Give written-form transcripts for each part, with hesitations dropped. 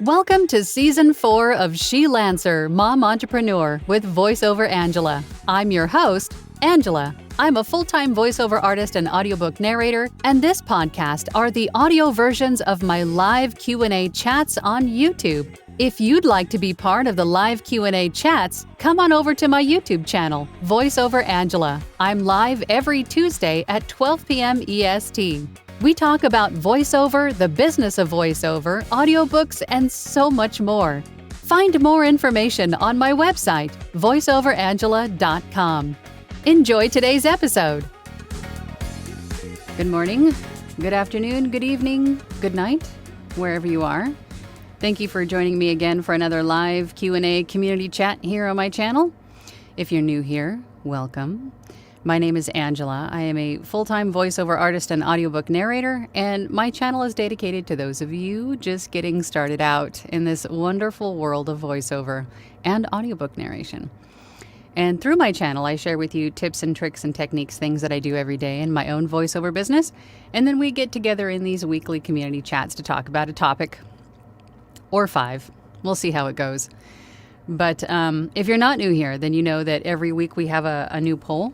Welcome to Season 4 of She Lancer, Mom Entrepreneur with VoiceOver Angela. I'm your host, Angela. I'm a full-time voiceover artist and audiobook narrator, and this podcast are the audio versions of my live Q&A chats on YouTube. If you'd like to be part of the live Q&A chats, come on over to my YouTube channel, VoiceOver Angela. I'm live every Tuesday at 12 p.m. EST. We talk about voiceover, the business of voiceover, audiobooks, and so much more. Find more information on my website, voiceoverangela.com. Enjoy today's episode. Good morning, good afternoon, good evening, good night, wherever you are. Thank you for joining me again for another live Q&A community chat here on my channel. If you're new here, welcome. My name is Angela. I am a full-time voiceover artist and audiobook narrator, and my channel is dedicated to those of you just getting started out in this wonderful world of voiceover and audiobook narration. And through my channel, I share with you tips and tricks and techniques, things that I do every day in my own voiceover business, and then we get together in these weekly community chats to talk about a topic or 5. We'll see how it goes. But if you're not new here, then you know that every week we have a new poll.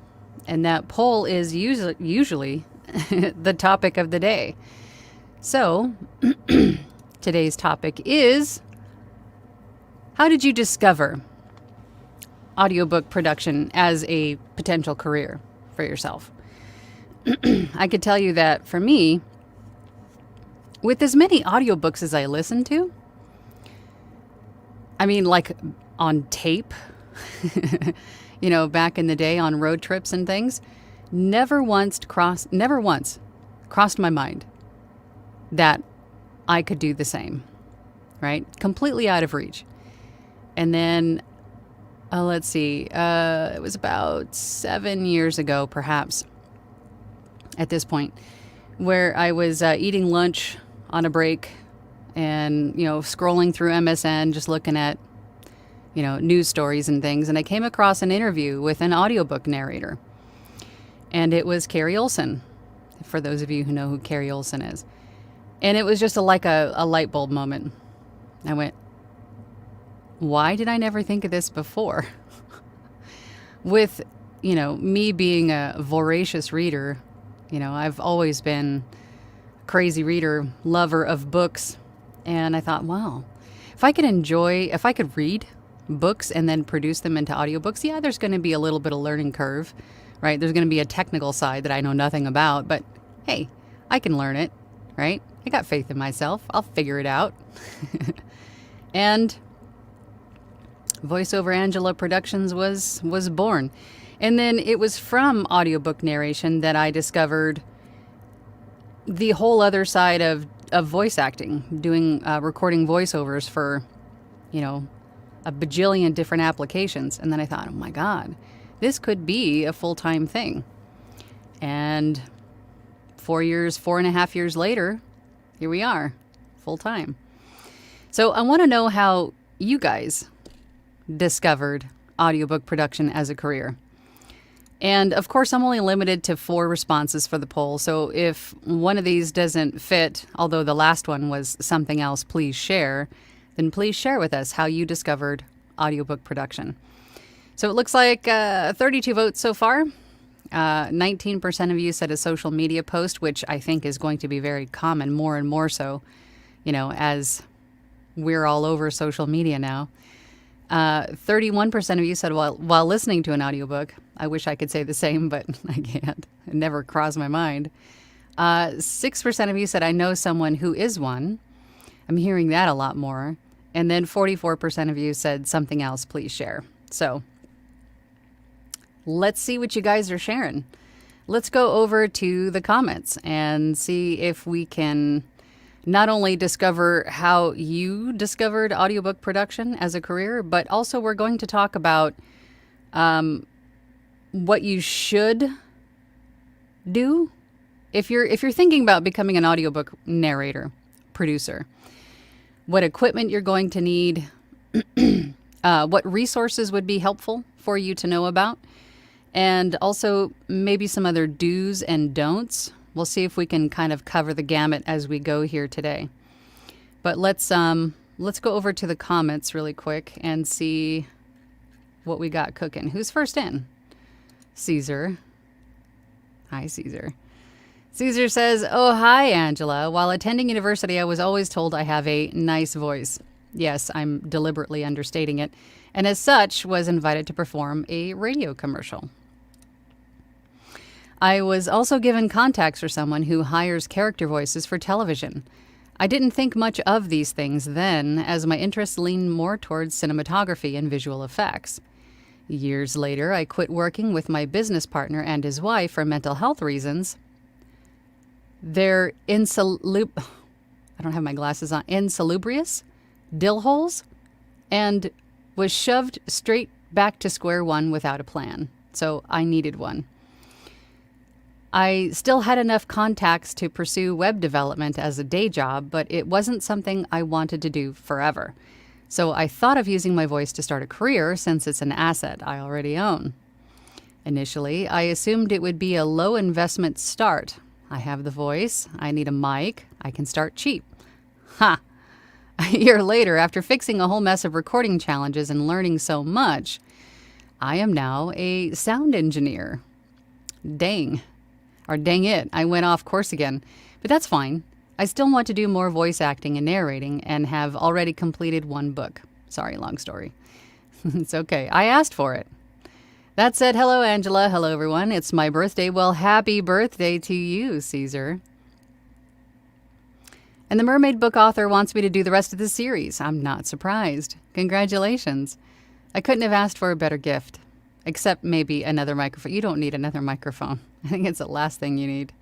And that poll is usually the topic of the day. So today's topic is, how did you discover audiobook production as a potential career for yourself? I could tell you that for me, with as many audiobooks as I listen to, I mean, like on tape, you know, back in the day on road trips and things, never once crossed my mind that I could do the same, right? Completely out of reach. And then, let's see, it was about 7 years ago, perhaps, at this point, where I was eating lunch on a break and, you know, scrolling through MSN, just looking at, you know, news stories and things. And I came across an interview with an audiobook narrator. And it was Carrie Olson, for those of you who know who Carrie Olson is. And it was just like a light bulb moment. I went, why did I never think of this before? With, you know, me being a voracious reader, you know, I've always been a crazy reader, lover of books. And I thought, wow, if I could read books and then produce them into audiobooks, yeah, there's going to be a little bit of learning curve, right? There's going to be a technical side that I know nothing about, but hey, I can learn it, right? I got faith in myself. I'll figure it out. And VoiceOver Angela Productions was born. And then it was from audiobook narration that I discovered the whole other side of voice acting, doing recording voiceovers for, you know, a bajillion different applications. And then I thought, oh my God, this could be a full-time thing. And 4.5 years later, here we are, full-time. So I want to know how you guys discovered audiobook production as a career. And of course, I'm only limited to 4 responses for the poll. So if one of these doesn't fit, although the last one was something else, please share, then please share with us how you discovered audiobook production. So it looks like 32 votes so far. 19% of you said a social media post, which I think is going to be very common, more and more so, you know, as we're all over social media now. 31% of you said while listening to an audiobook. I wish I could say the same, but I can't. It never crossed my mind. 6% of you said I know someone who is one. I'm hearing that a lot more. And then 44% of you said something else, please share. So let's see what you guys are sharing. Let's go over to the comments and see if we can not only discover how you discovered audiobook production as a career, but also we're going to talk about what you should do if you're thinking about becoming an audiobook narrator, producer. What equipment you're going to need, what resources would be helpful for you to know about, and also maybe some other do's and don'ts. We'll see if we can kind of cover the gamut as we go here today. But let's let's go over to the comments really quick and see what we got cooking. Who's first in? Caesar. Hi, Caesar. Caesar says, "Oh, hi, Angela. While attending university, I was always told I have a nice voice." Yes, I'm deliberately understating it. And as such, was invited to perform a radio commercial. I was also given contacts for someone who hires character voices for television. I didn't think much of these things then, as my interests leaned more towards cinematography and visual effects. Years later, I quit working with my business partner and his wife for mental health reasons. They're I don't have my glasses on. Insalubrious dill holes, and was shoved straight back to square one without a plan. So I needed one. I still had enough contacts to pursue web development as a day job, but it wasn't something I wanted to do forever. So I thought of using my voice to start a career since it's an asset I already own. Initially, I assumed it would be a low investment start. I have the voice, I need a mic, I can start cheap. Ha! A year later, after fixing a whole mess of recording challenges and learning so much, I am now a sound engineer. Dang it, I went off course again. But that's fine. I still want to do more voice acting and narrating and have already completed one book. Sorry, long story. It's okay. I asked for it. That said, hello, Angela. Hello, everyone. It's my birthday. Well, happy birthday to you, Caesar. And the mermaid book author wants me to do the rest of the series. I'm not surprised. Congratulations. I couldn't have asked for a better gift. Except maybe another microphone. You don't need another microphone. I think it's the last thing you need.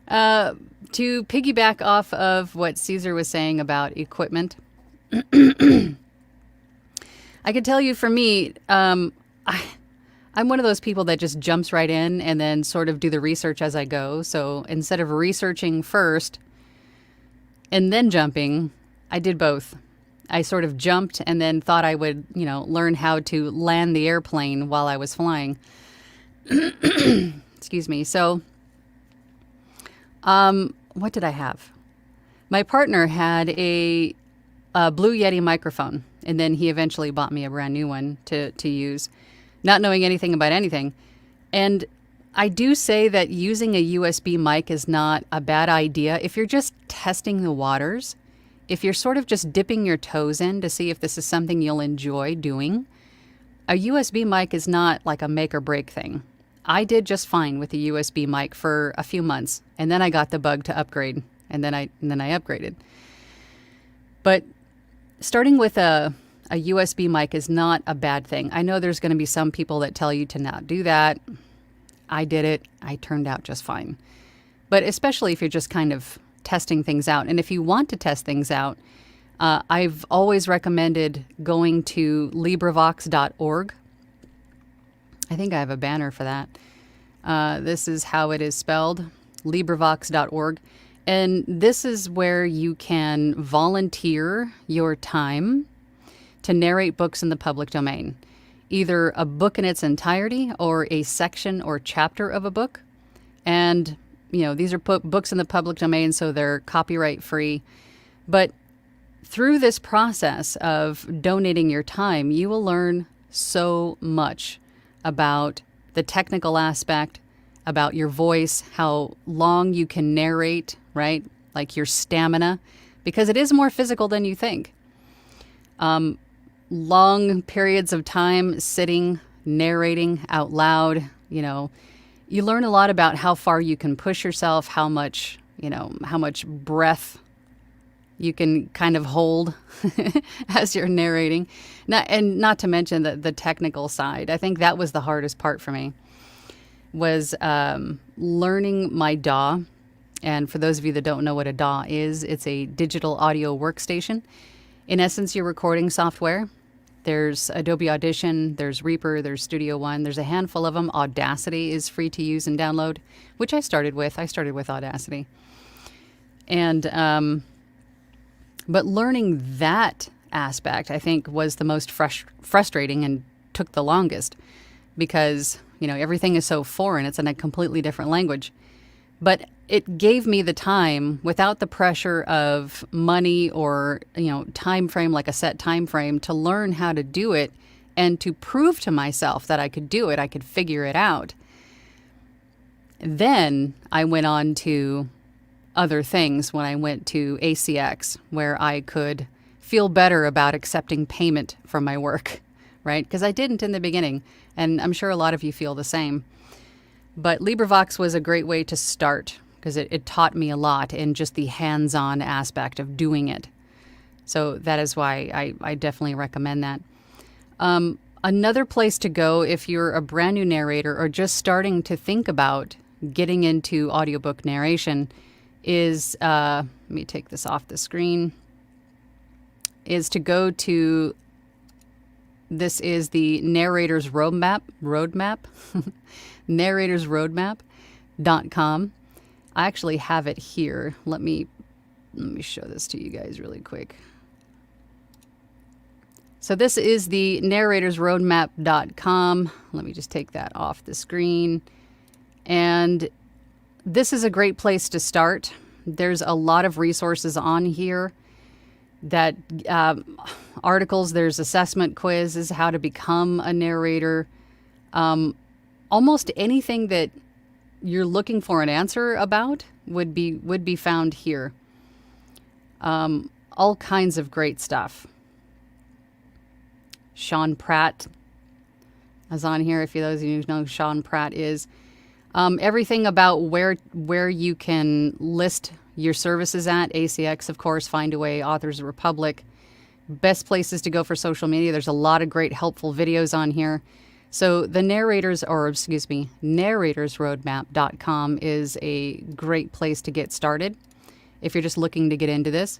To piggyback off of what Caesar was saying about equipment, I can tell you for me, I'm one of those people that just jumps right in and then sort of do the research as I go. So instead of researching first and then jumping, I did both. I sort of jumped and then thought I would, learn how to land the airplane while I was flying. Excuse me. So, what did I have? My partner had a Blue Yeti microphone, and then he eventually bought me a brand new one to use, not knowing anything about anything. And I do say that using a USB mic is not a bad idea if you're just testing the waters. If you're sort of just dipping your toes in to see if this is something you'll enjoy doing, a USB mic is not like a make or break thing. I did just fine with the USB mic for a few months, and then I got the bug to upgrade, and then I upgraded. But starting with a USB mic is not a bad thing. I know there's going to be some people that tell you to not do that. I did it. I turned out just fine. But especially if you're just kind of testing things out. And if you want to test things out, I've always recommended going to LibriVox.org. I think I have a banner for that. This is how it is spelled, LibriVox.org. And this is where you can volunteer your time to narrate books in the public domain. Either a book in its entirety or a section or chapter of a book. And these are books in the public domain, so they're copyright free. But through this process of donating your time, you will learn so much about the technical aspect, about your voice, how long you can narrate, right? Like your stamina, because it is more physical than you think. Long periods of time sitting, narrating out loud, you learn a lot about how far you can push yourself, how much breath you can kind of hold as you're narrating. Not to mention the technical side. I think that was the hardest part for me, was learning my DAW. And for those of you that don't know what a DAW is, it's a digital audio workstation. In essence, your recording software. There's Adobe Audition, there's Reaper, there's Studio One, there's a handful of them. Audacity is free to use and download, which I started with. I started with Audacity. And, but learning that aspect, I think, was the most frustrating and took the longest because, everything is so foreign. It's in a completely different language. But it gave me the time without the pressure of money or, time frame, like a set time frame, to learn how to do it and to prove to myself that I could do it. I could figure it out. Then I went on to other things when I went to ACX, where I could feel better about accepting payment from my work, right? Because I didn't in the beginning, and I'm sure a lot of you feel the same. But LibriVox was a great way to start because it taught me a lot in just the hands-on aspect of doing it. So that is why I definitely recommend that. Another place to go if you're a brand new narrator or just starting to think about getting into audiobook narration is, let me take this off the screen, is to go to, this is the Narrator's Roadmap, narratorsroadmap.com. I actually have it here. Let me show this to you guys really quick. So this is the narratorsroadmap.com. Let me just take that off the screen. And this is a great place to start. There's a lot of resources on here that articles, there's assessment quizzes, how to become a narrator. Almost anything that you're looking for an answer about would be found here. All kinds of great stuff. Sean Pratt is on here. If those of you know who Sean Pratt is, everything about where you can list your services at. ACX, of course, Findaway, Authors Republic. Best places to go for social media. There's a lot of great helpful videos on here. So the narratorsroadmap.com is a great place to get started if you're just looking to get into this.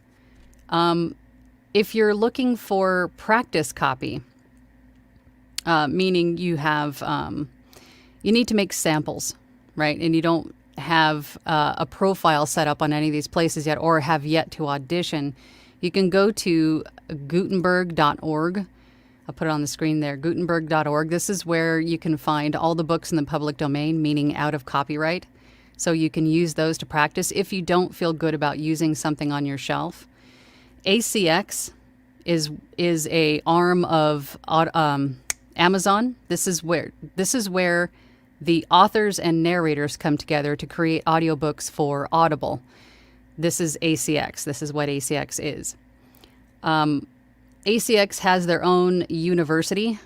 If you're looking for practice copy, meaning you have, you need to make samples, right? And you don't have a profile set up on any of these places yet or have yet to audition, you can go to Gutenberg.org. I'll put it on the screen there, Gutenberg.org. This is where you can find all the books in the public domain, meaning out of copyright. So you can use those to practice if you don't feel good about using something on your shelf. ACX is a arm of Amazon. This is where the authors and narrators come together to create audiobooks for Audible. This is ACX. This is what ACX is. ACX has their own university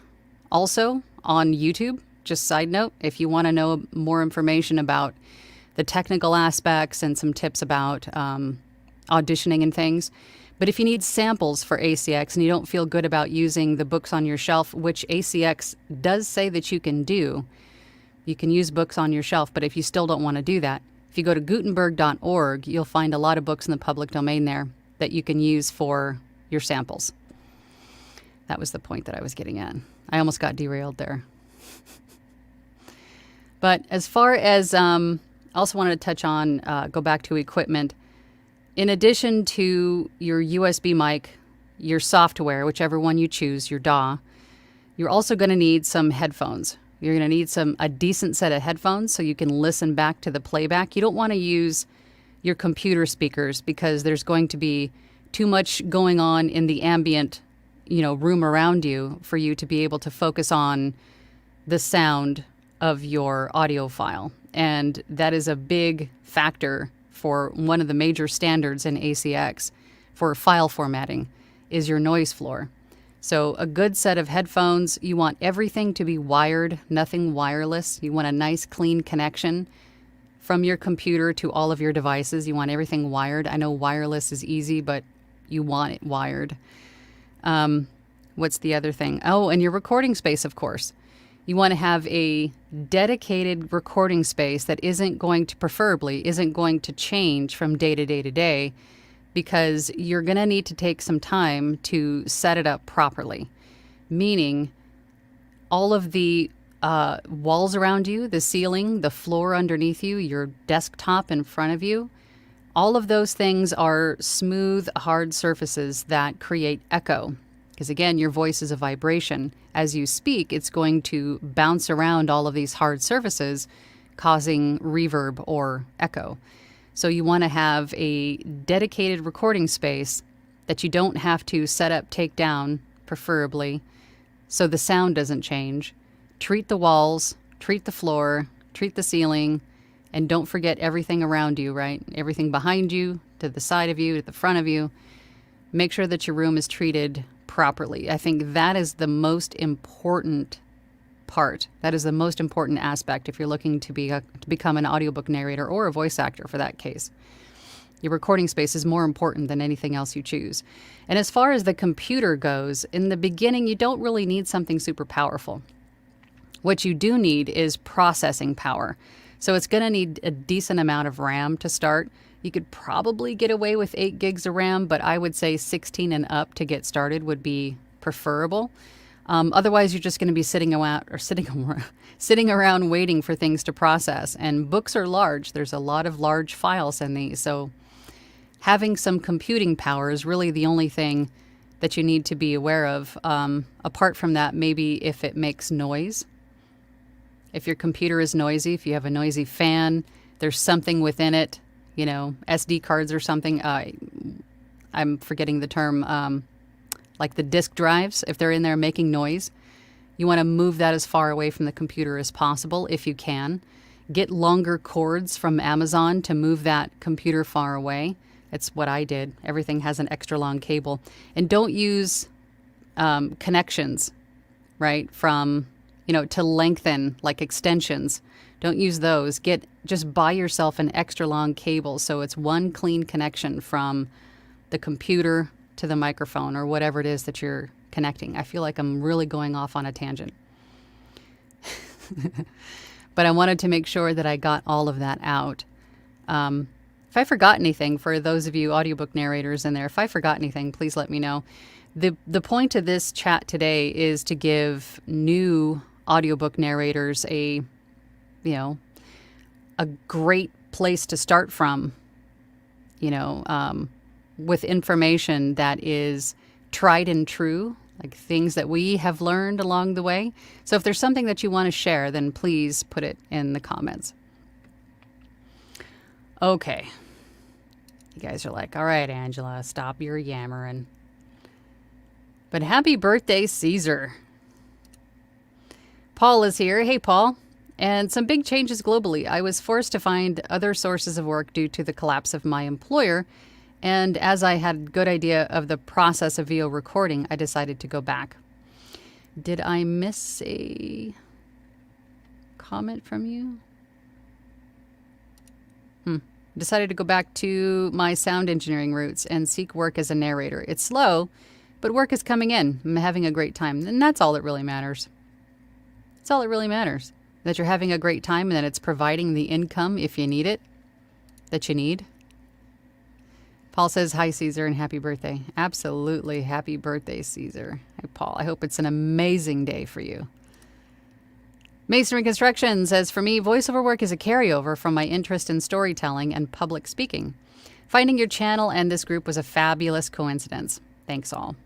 also on YouTube. Just side note, if you want to know more information about the technical aspects and some tips about auditioning and things. But if you need samples for ACX and you don't feel good about using the books on your shelf, which ACX does say that you can do, you can use books on your shelf, but if you still don't want to do that, if you go to Gutenberg.org, you'll find a lot of books in the public domain there that you can use for your samples. That was the point that I was getting at. I almost got derailed there. But as far as, also wanted to touch on, go back to equipment. In addition to your USB mic, your software, whichever one you choose, your DAW, you're also going to need some headphones. You're going to need a decent set of headphones so you can listen back to the playback. You don't want to use your computer speakers because there's going to be too much going on in the ambient, room around you for you to be able to focus on the sound of your audio file. And that is a big factor for one of the major standards in ACX for file formatting is your noise floor. So a good set of headphones, you want everything to be wired, nothing wireless. You want a nice clean connection from your computer to all of your devices. You want everything wired. I know wireless is easy, but you want it wired. What's the other thing? Oh, and your recording space, of course. You want to have a dedicated recording space that preferably isn't going to change from day to day to day, because you're going to need to take some time to set it up properly. Meaning all of the walls around you, the ceiling, the floor underneath you, your desktop in front of you, all of those things are smooth, hard surfaces that create echo. Because again, your voice is a vibration. As you speak, it's going to bounce around all of these hard surfaces, causing reverb or echo. So you want to have a dedicated recording space that you don't have to set up, take down, preferably, so the sound doesn't change. Treat the walls, treat the floor, treat the ceiling, and don't forget everything around you, right? Everything behind you, to the side of you, to the front of you. Make sure that your room is treated properly. I think that is the most important part. That is the most important aspect if you're looking to become an audiobook narrator or a voice actor for that case. Your recording space is more important than anything else you choose. And as far as the computer goes, in the beginning, you don't really need something super powerful. What you do need is processing power. So it's going to need a decent amount of RAM to start. You could probably get away with 8 gigs of RAM, but I would say 16 and up to get started would be preferable. Otherwise, you're just going to be sitting around waiting for things to process. And books are large. There's a lot of large files in these. So having some computing power is really the only thing that you need to be aware of. Apart from that, maybe if it makes noise. If your computer is noisy, if you have a noisy fan, there's something within it, SD cards or something. I'm forgetting the term. Like the disk drives, if they're in there making noise, you want to move that as far away from the computer as possible if you can. Get longer cords from Amazon to move that computer far away. It's what I did. Everything has an extra long cable. And don't use connections, right, from, to lengthen, like extensions. Don't use those. Just buy yourself an extra long cable so it's one clean connection from the computer to the microphone or whatever it is that you're connecting. I feel like I'm really going off on a tangent. But I wanted to make sure that I got all of that out. If I forgot anything, for those of you audiobook narrators in there, if I forgot anything, please let me know. The point of this chat today is to give new audiobook narrators a great place to start from, with information that is tried and true, like things that we have learned along the way. So if there's something that you want to share, then please put it in the comments. Okay. You guys are like, all right, Angela, stop your yammering. But happy birthday, Caesar. Paul is here. Hey, Paul. And some big changes globally. I was forced to find other sources of work due to the collapse of my employer. And as I had a good idea of the process of VO recording, I decided to go back. Did I miss a comment from you? Decided to go back to my sound engineering roots and seek work as a narrator. It's slow, but work is coming in. I'm having a great time. And that's all that really matters. That's all that really matters. That you're having a great time and that it's providing the income, if you need it, that you need. Paul says, hi, Caesar, and happy birthday. Absolutely. Happy birthday, Caesar. Hi, Paul. I hope it's an amazing day for you. Masonry Construction says, for me, voiceover work is a carryover from my interest in storytelling and public speaking. Finding your channel and this group was a fabulous coincidence. Thanks all.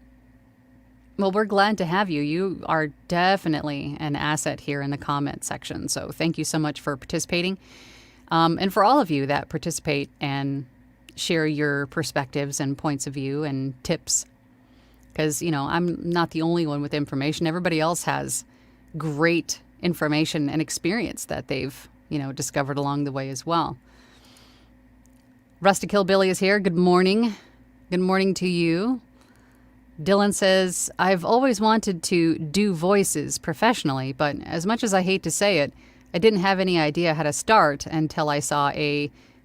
Well, we're glad to have you. You are definitely an asset here in the comment section. So thank you so much for participating. And for all of you that participate and share your perspectives and points of view and tips. Because, I'm not the only one with information. Everybody else has great information and experience that they've, discovered along the way as well. Rustic Hillbilly is here. Good morning. Good morning to you. Dylan says, I've always wanted to do voices professionally, but as much as I hate to say it, I didn't have any idea how to start until I saw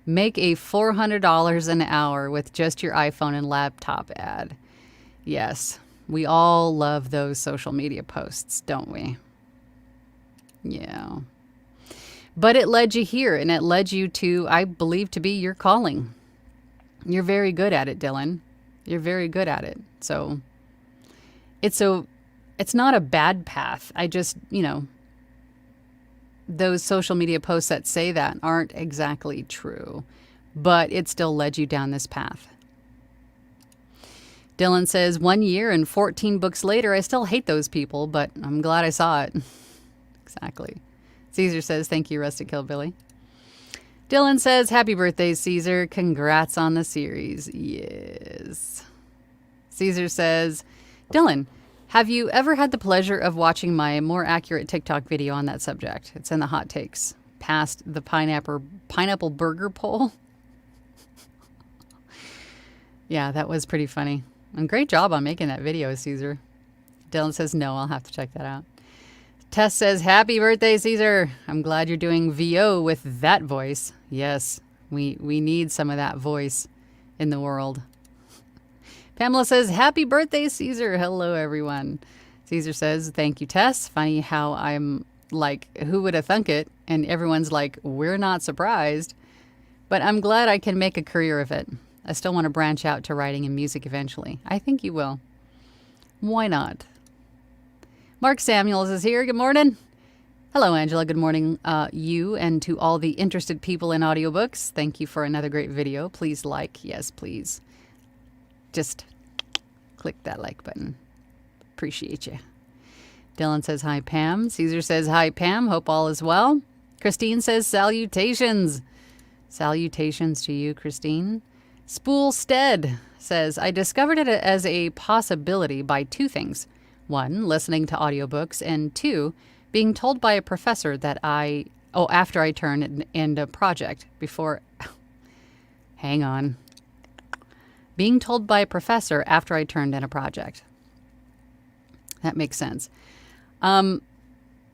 make a $400 an hour with just your iPhone and laptop ad. Yes, we all love those social media posts, don't we? Yeah. But it led you here, and it led you to, I believe, to be your calling. You're very good at it, Dylan. You're very good at it. So it's not a bad path. I just, those social media posts that say that aren't exactly true, but it still led you down this path. Dylan says, 1 year and 14 books later, I still hate those people, but I'm glad I saw it. Exactly. Caesar says, thank you, Rustic Hillbilly. Dylan says, happy birthday, Caesar. Congrats on the series. Yes. Caesar says, Dylan, have you ever had the pleasure of watching my more accurate TikTok video on that subject? It's in the hot takes. Past the pineapple burger poll. Yeah, that was pretty funny. And great job on making that video, Caesar. Dylan says, no, I'll have to check that out. Tess says, happy birthday, Caesar. I'm glad you're doing VO with that voice. Yes, we need some of that voice in the world. Pamela says, happy birthday, Caesar. Hello, everyone. Caesar says, thank you, Tess. Funny how I'm like, who would have thunk it? And everyone's like, we're not surprised. But I'm glad I can make a career of it. I still want to branch out to writing and music eventually. I think you will. Why not? Mark Samuels is here. Good morning. Hello, Angela. Good morning, you and to all the interested people in audiobooks. Thank you for another great video. Please like. Yes, please. Just click that like button. Appreciate you. Dylan says, hi, Pam. Caesar says, hi, Pam. Hope all is well. Christine says, salutations. Salutations to you, Christine. Spoolstead says, I discovered it as a possibility by two things. One, listening to audiobooks, and two, being told by a professor that after I turned in a project hang on. Being told by a professor after I turned in a project. That makes sense. On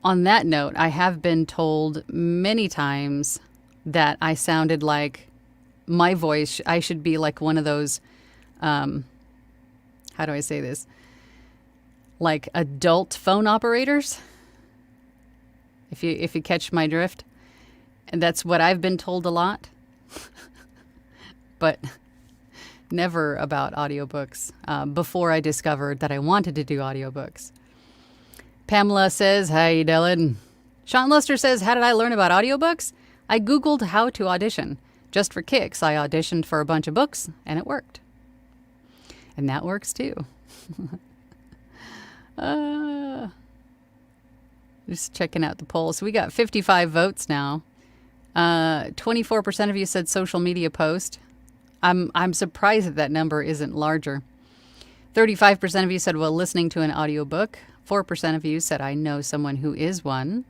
that note, I have been told many times that I sounded like my voice, I should be like one of those, how do I say this? Like adult phone operators, if you catch my drift. And that's what I've been told a lot, but never about audiobooks before I discovered that I wanted to do audiobooks. Pamela says, hey, Dylan. Sean Luster says, how did I learn about audiobooks? I Googled how to audition. Just for kicks, I auditioned for a bunch of books, and it worked. And that works too. Just checking out the poll. So we got 55 votes now. 24% of you said social media post. I'm surprised that number isn't larger. 35% of you said, well, listening to an audiobook. 4% of you said, I know someone who is one.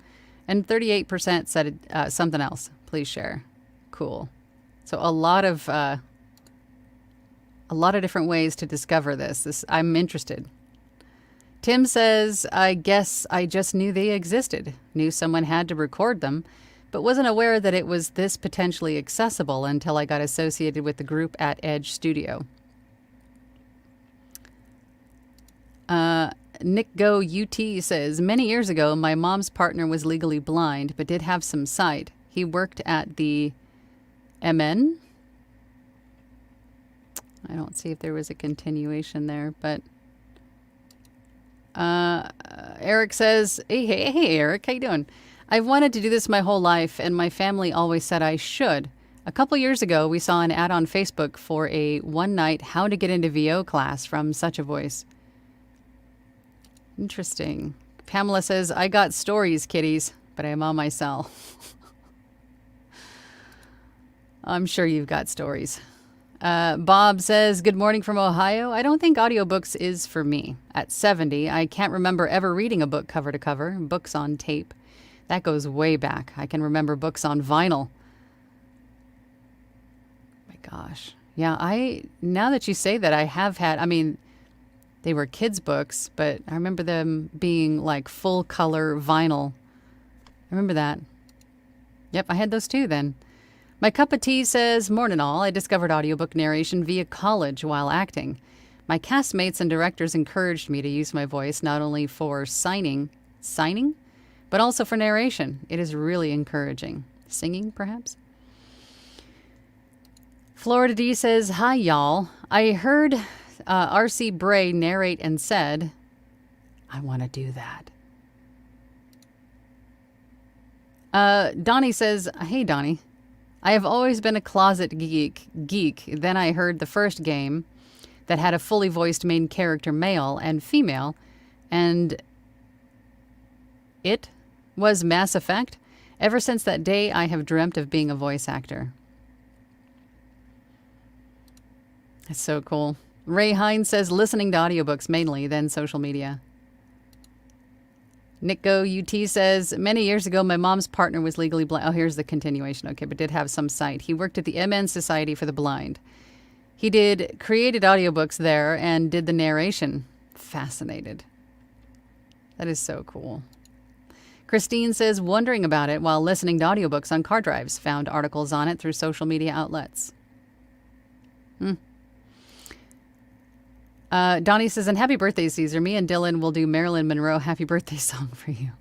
And 38% said something else. Please share. Cool. So a lot of different ways to discover this. I'm interested. Tim says, I guess I just knew they existed. Knew someone had to record them, but wasn't aware that it was this potentially accessible until I got associated with the group at Edge Studio. Nick Go UT says, many years ago, my mom's partner was legally blind, but did have some sight. He worked at the MN. I don't see if there was a continuation there, but Eric says, hey, Eric, how you doing? I've wanted to do this my whole life, and my family always said I should. A couple years ago, we saw an ad on Facebook for a one-night how to get into VO class from Such a Voice. Interesting. Pamela says, I got stories, kiddies, but I'm on myself. I'm sure you've got stories. Bob says, good morning from Ohio. I don't think audiobooks is for me. At 70, I can't remember ever reading a book cover to cover. Books on tape. That goes way back. I can remember books on vinyl. My gosh. Yeah, now that you say that, I have had, they were kids' books, but I remember them being like full color vinyl. I remember that. Yep, I had those too then. My cup of tea says, morning all. I discovered audiobook narration via college while acting. My castmates and directors encouraged me to use my voice not only for signing, but also for narration. It is really encouraging. Singing, perhaps? Florida D says, hi, y'all. I heard R.C. Bray narrate and said, I want to do that. Donnie says, hey, Donnie. I have always been a closet geek. Then I heard the first game that had a fully voiced main character, male and female, and it was Mass Effect. Ever since that day, I have dreamt of being a voice actor. That's so cool. Ray Hines says listening to audiobooks mainly, then social media. Nico UT says, many years ago, my mom's partner was legally blind. Oh, here's the continuation. Okay, but did have some sight. He worked at the MN Society for the Blind. He created audiobooks there and did the narration. Fascinated. That is so cool. Christine says, wondering about it while listening to audiobooks on car drives. Found articles on it through social media outlets. Donnie says, and happy birthday, Caesar. Me and Dylan will do Marilyn Monroe happy birthday song for you.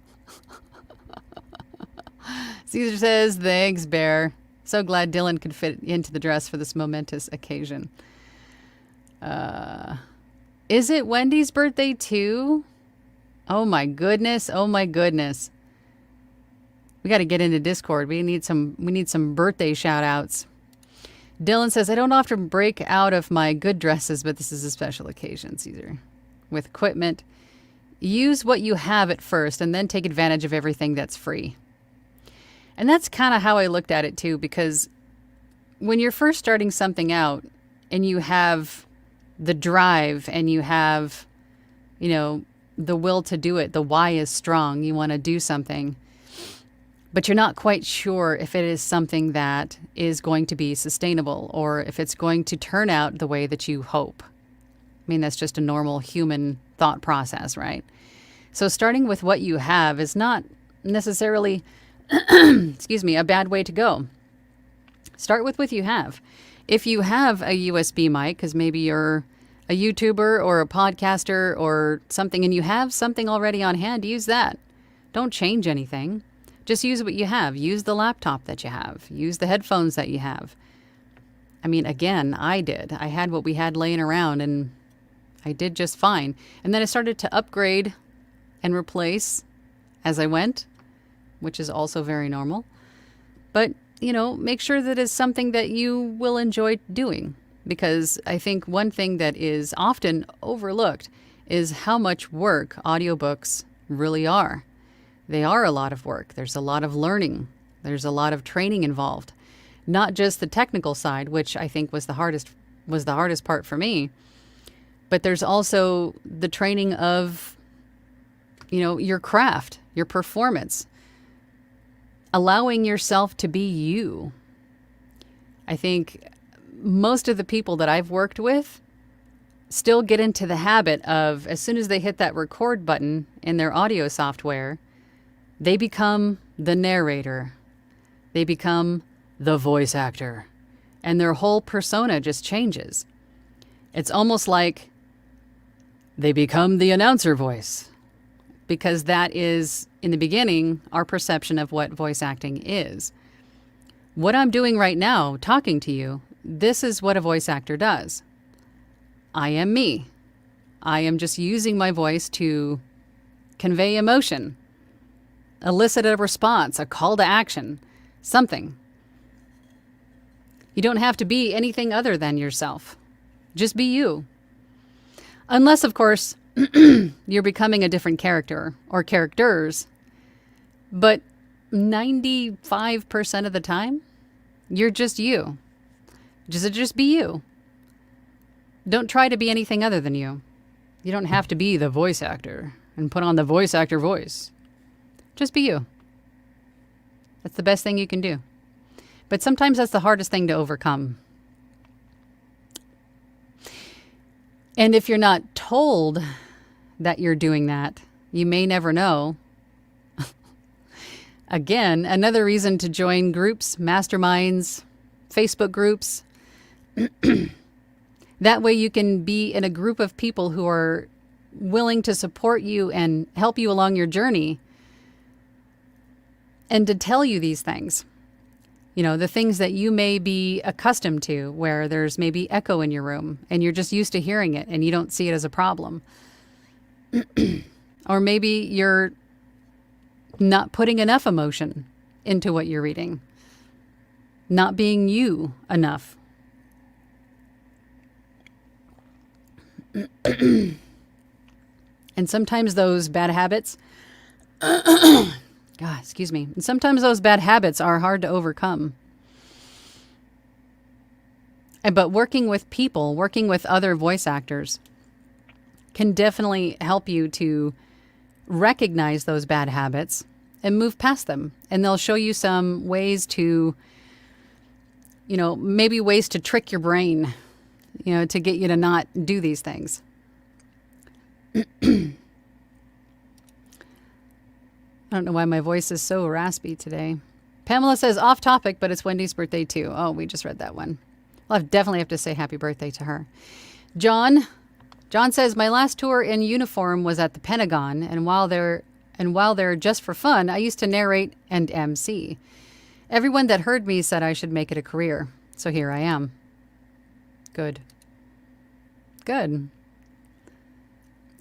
Caesar says, thanks, Bear. So glad Dylan could fit into the dress for this momentous occasion. Is it Wendy's birthday too? Oh my goodness. Oh my goodness. We got to get into Discord. We need some birthday shout outs. Dylan says, I don't often break out of my good dresses, but this is a special occasion, Caesar. With equipment, use what you have at first and then take advantage of everything that's free. And that's kind of how I looked at it too, because when you're first starting something out and you have the drive and you have, the will to do it, the why is strong, you want to do something, but you're not quite sure if it is something that is going to be sustainable or if it's going to turn out the way that you hope. I mean, that's just a normal human thought process, right? So starting with what you have is not necessarily, a bad way to go. Start with what you have. If you have a USB mic, because maybe you're a YouTuber or a podcaster or something, and you have something already on hand, use that. Don't change anything. Just use what you have. Use the laptop that you have. Use the headphones that you have. I mean, again, I did. I had what we had laying around and I did just fine. And then I started to upgrade and replace as I went, which is also very normal. But, make sure that it's something that you will enjoy doing. Because I think one thing that is often overlooked is how much work audiobooks really are. They are a lot of work. There's a lot of learning. There's a lot of training involved. Not just the technical side, which I think was the hardest part for me, but there's also the training of, your craft, your performance, allowing yourself to be you. I think most of the people that I've worked with still get into the habit of, as soon as they hit that record button in their audio software, they become the narrator. They become the voice actor. And their whole persona just changes. It's almost like they become the announcer voice. Because that is, in the beginning, our perception of what voice acting is. What I'm doing right now, talking to you, this is what a voice actor does. I am me. I am just using my voice to convey emotion, elicit a response, a call to action, something. You don't have to be anything other than yourself. Just be you. Unless, of course, you're becoming a different character or characters. But 95% of the time, you're just you. Just be you. Don't try to be anything other than you. You don't have to be the voice actor and put on the voice actor voice. Just be you. That's the best thing you can do. But sometimes that's the hardest thing to overcome. And if you're not told that you're doing that, you may never know. Again, another reason to join groups, masterminds, Facebook groups. That way you can be in a group of people who are willing to support you and help you along your journey. And to tell you these things, the things that you may be accustomed to, where there's maybe echo in your room and you're just used to hearing it and you don't see it as a problem. Or maybe you're not putting enough emotion into what you're reading, not being you enough. And sometimes those bad habits God, excuse me. And sometimes those bad habits are hard to overcome. But working with people, working with other voice actors can definitely help you to recognize those bad habits and move past them. And they'll show you some ways to, maybe ways to trick your brain, to get you to not do these things. I don't know why my voice is so raspy today. Pamela says off topic, but it's Wendy's birthday too. Oh, we just read that one. Well, I definitely have to say happy birthday to her. John says my last tour in uniform was at the Pentagon, and while they're just for fun, I used to narrate and MC. Everyone that heard me said I should make it a career, so here I am. Good.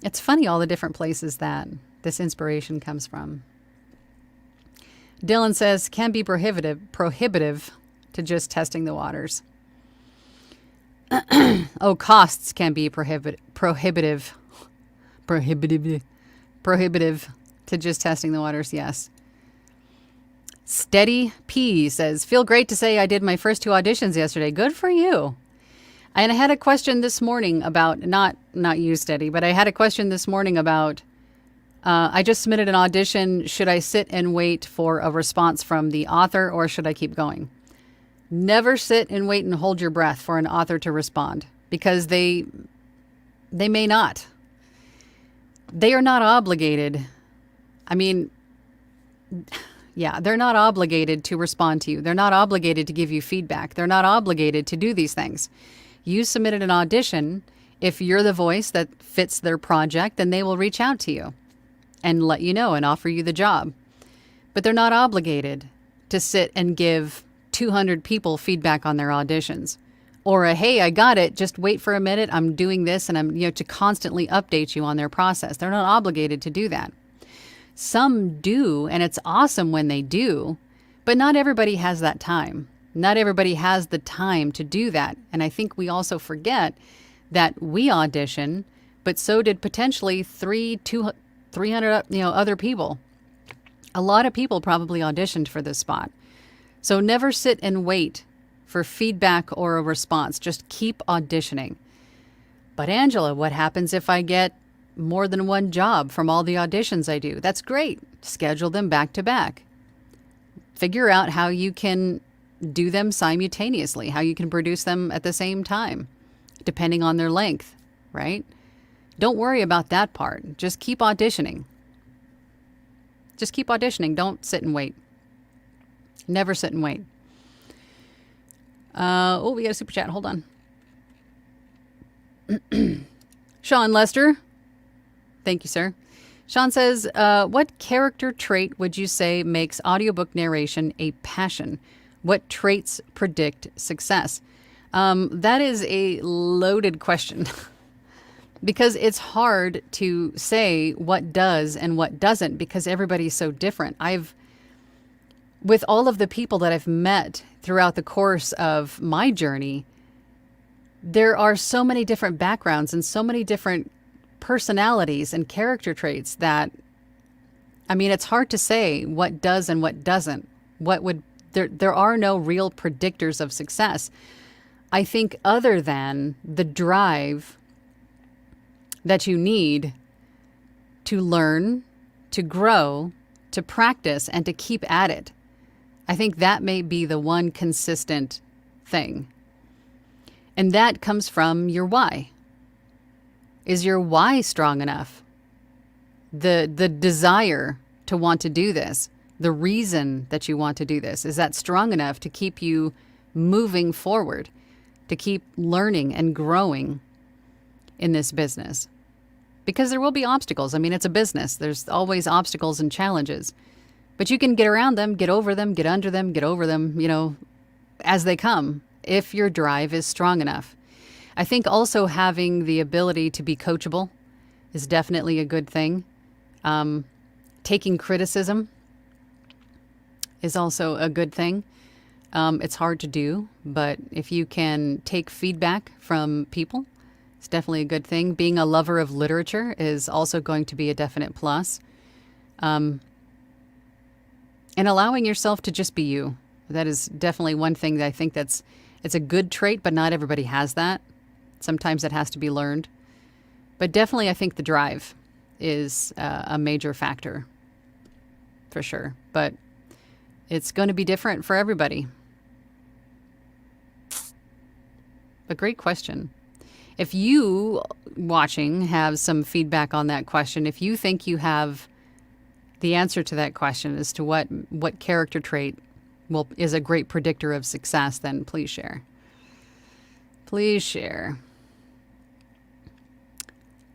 It's funny all the different places that this inspiration comes from. Dylan says can be prohibitive to just testing the waters. Oh, costs can be prohibitive to just testing the waters. Yes. Steady P says, feel great to say I did my first 2 auditions yesterday. Good for you. And I had a question this morning about, not you, Steady, but I had a question this morning about, I just submitted an audition. Should I sit and wait for a response from the author, or should I keep going? Never sit and wait and hold your breath for an author to respond, because they may not. They are not obligated. I mean, yeah, they're not obligated to respond to you. They're not obligated to give you feedback. They're not obligated to do these things. You submitted an audition. If you're the voice that fits their project, then they will reach out to you and let you know and offer you the job. But they're not obligated to sit and give 200 people feedback on their auditions, or hey, I got it, just wait for a minute, I'm doing this, and I'm to constantly update you on their process. They're not obligated to do that. Some do, and it's awesome when they do, but not everybody has that time. Not everybody has the time to do that. And I think we also forget that we audition, but so did potentially 300 other people. A lot of people probably auditioned for this spot. So never sit and wait for feedback or a response. Just keep auditioning. But Angela, what happens if I get more than one job from all the auditions I do? That's great. Schedule them back to back. Figure out how you can do them simultaneously, how you can produce them at the same time, depending on their length, right? Don't worry about that part. Just keep auditioning. Just keep auditioning. Don't sit and wait. Never sit and wait. We got a super chat. Hold on. Sean Lester. Thank you, sir. Sean says, what character trait would you say makes audiobook narration a passion? What traits predict success? That is a loaded question because it's hard to say what does and what doesn't, because everybody's so different. With all of the people that I've met throughout the course of my journey, there are so many different backgrounds and so many different personalities and character traits that, it's hard to say what does and what doesn't. There are no real predictors of success. I think other than the drive that you need to learn, to grow, to practice, and to keep at it. I think that may be the one consistent thing. And that comes from your why. Is your why strong enough? The desire to want to do this, the reason that you want to do this, is that strong enough to keep you moving forward, to keep learning and growing in this business? Because there will be obstacles. It's a business. There's always obstacles and challenges. But you can get around them, get over them, get under them, get over them, as they come, if your drive is strong enough. I think also having the ability to be coachable is definitely a good thing. Taking criticism is also a good thing. It's hard to do, but if you can take feedback from people, it's definitely a good thing. Being a lover of literature is also going to be a definite plus. and allowing yourself to just be you. That is definitely one thing that I think it's a good trait, but not everybody has that. Sometimes it has to be learned. But definitely I think the drive is a major factor for sure. But it's going to be different for everybody. But great question. If you watching have some feedback on that question, if you think you have the answer to that question as to what character trait is a great predictor of success, then please share. Please share.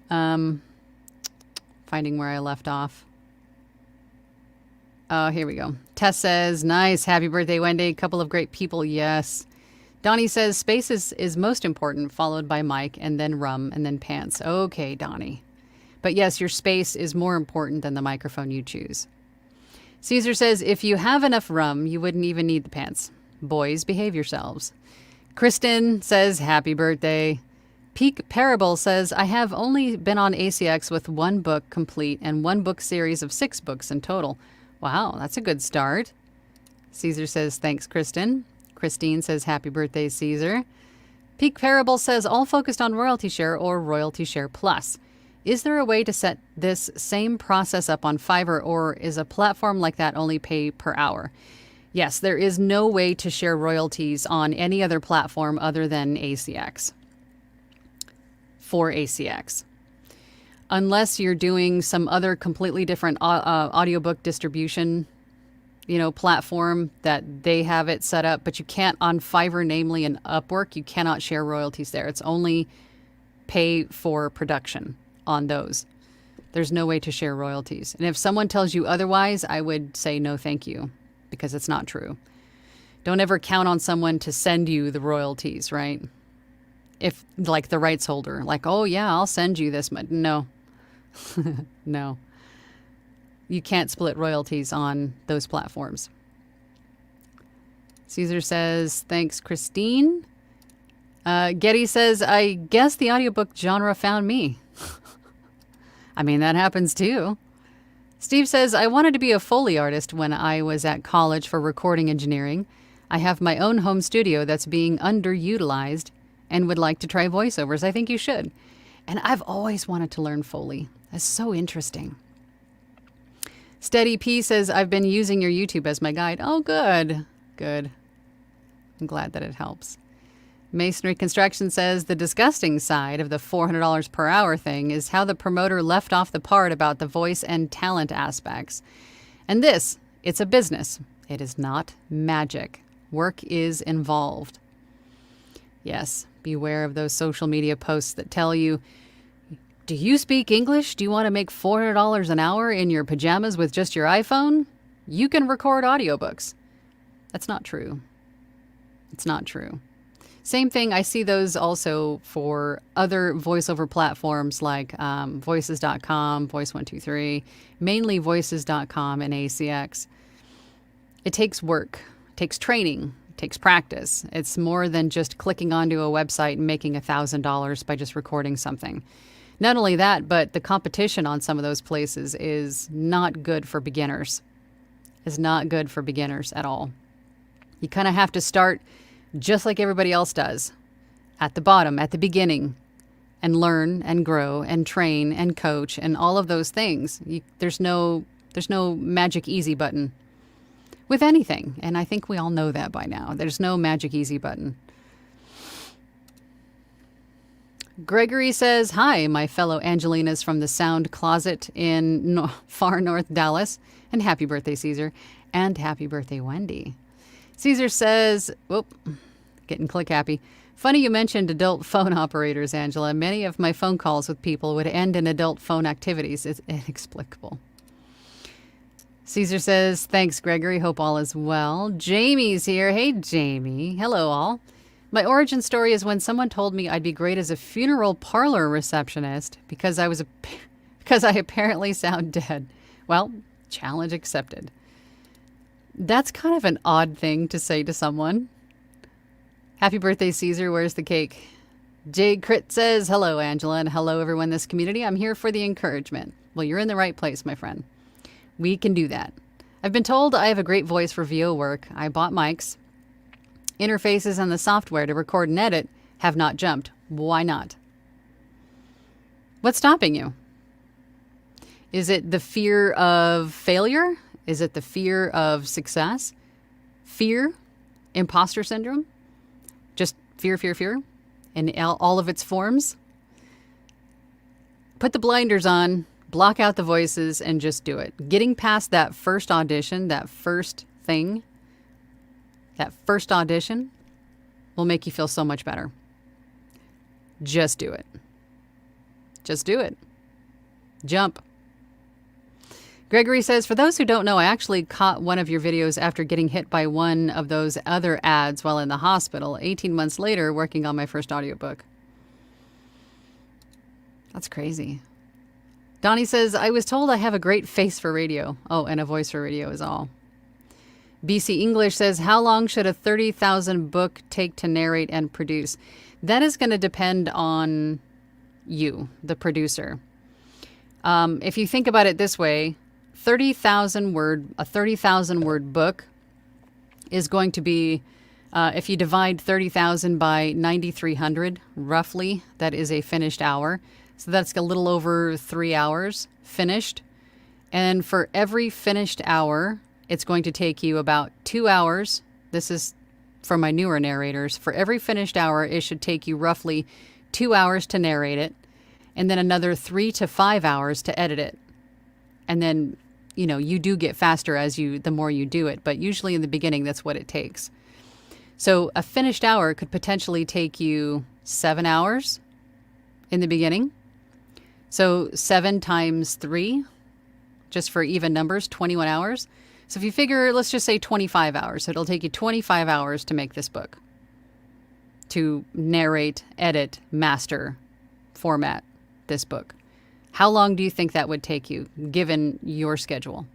Finding where I left off. Oh, here we go. Tess says, nice. Happy birthday, Wendy. Couple of great people. Yes. Donnie says, space is most important, followed by mic, and then rum, and then pants. Okay, Donnie. But yes, your space is more important than the microphone you choose. Caesar says, if you have enough rum, you wouldn't even need the pants. Boys, behave yourselves. Kristen says, happy birthday. Peak Parable says, I have only been on ACX with one book complete and one book series of 6 books in total. Wow, that's a good start. Caesar says, thanks, Kristen. Christine says, happy birthday, Caesar. Peak Parable says, all focused on royalty share or royalty share plus. Is there a way to set this same process up on Fiverr, or is a platform like that only pay per hour? Yes, there is no way to share royalties on any other platform other than ACX. For ACX. Unless you're doing some other completely different audiobook distribution, platform that they have it set up, but you can't on Fiverr, namely and Upwork, you cannot share royalties there. It's only pay for production on those. There's no way to share royalties. And if someone tells you otherwise, I would say no thank you, because it's not true. Don't ever count on someone to send you the royalties, right? If like the rights holder, like, oh yeah, I'll send you this much. No. No. You can't split royalties on those platforms. Caesar says, thanks, Christine. Getty says, I guess the audiobook genre found me. I mean, that happens too. Steve says, I wanted to be a Foley artist when I was at college for recording engineering. I have my own home studio that's being underutilized and would like to try voiceovers. I think you should. And I've always wanted to learn Foley. That's so interesting. Steady P says, I've been using your YouTube as my guide. Oh, good. Good. I'm glad that it helps. Masonry Construction says, the disgusting side of the $400 per hour thing is how the promoter left off the part about the voice and talent aspects. And it's a business. It is not magic. Work is involved. Yes, beware of those social media posts that tell you, do you speak English? Do you want to make $400 an hour in your pajamas with just your iPhone? You can record audiobooks. That's not true. It's not true. Same thing, I see those also for other voiceover platforms like voices.com, Voice123, mainly voices.com and ACX. It takes work, it takes training, it takes practice. It's more than just clicking onto a website and making $1,000 by just recording something. Not only that, but the competition on some of those places is not good for beginners. It's not good for beginners at all. You kind of have to start just like everybody else does, at the bottom, at the beginning, and learn and grow and train and coach and all of those things. There's no magic easy button with anything, and I think we all know that by now. There's no magic easy button. Gregory says, hi, my fellow Angelinas from the Sound Closet in far north Dallas, and happy birthday, Caesar, and happy birthday, Wendy. Caesar says, whoop, getting click happy. Funny you mentioned adult phone operators, Angela. Many of my phone calls with people would end in adult phone activities. It's inexplicable. Caesar says, thanks, Gregory. Hope all is well. Jamie's here. Hey, Jamie. Hello, all. My origin story is when someone told me I'd be great as a funeral parlor receptionist because I apparently sound dead. Well, challenge accepted. That's kind of an odd thing to say to someone. Happy birthday, Caesar. Where's the cake? Jade Crit says, hello, Angela, and hello, everyone in this community. I'm here for the encouragement. Well, you're in the right place, my friend. We can do that. I've been told I have a great voice for VO work. I bought mics. Interfaces and the software to record and edit have not jumped. Why not? What's stopping you? Is it the fear of failure? Is it the fear of success? Fear? Imposter syndrome? Just fear, fear, fear? In all of its forms? Put the blinders on, block out the voices, and just do it. Getting past that first audition, that first thing, that first audition will make you feel so much better. Just do it. Just do it. Jump. Gregory says, for those who don't know, I actually caught one of your videos after getting hit by one of those other ads while in the hospital, 18 months later, working on my first audiobook. That's crazy. Donnie says, I was told I have a great face for radio. Oh, and a voice for radio is all. BC English says, how long should a 30,000 book take to narrate and produce? That is going to depend on you, the producer. If you think about it this way, a 30,000 word book is going to be, if you divide 30,000 by 9,300, roughly, that is a finished hour. So that's a little over 3 hours finished. And for every finished hour, it's going to take you about 2 hours. This is for my newer narrators. For every finished hour, it should take you roughly 2 hours to narrate it, and then another 3 to 5 hours to edit it. And then, you know, you do get faster the more you do it, but usually in the beginning, that's what it takes. So a finished hour could potentially take you 7 hours in the beginning. So 7 times 3, just for even numbers, 21 hours. So if you figure, let's just say 25 hours. So it'll take you 25 hours to make this book, to narrate, edit, master, format this book. How long do you think that would take you, given your schedule?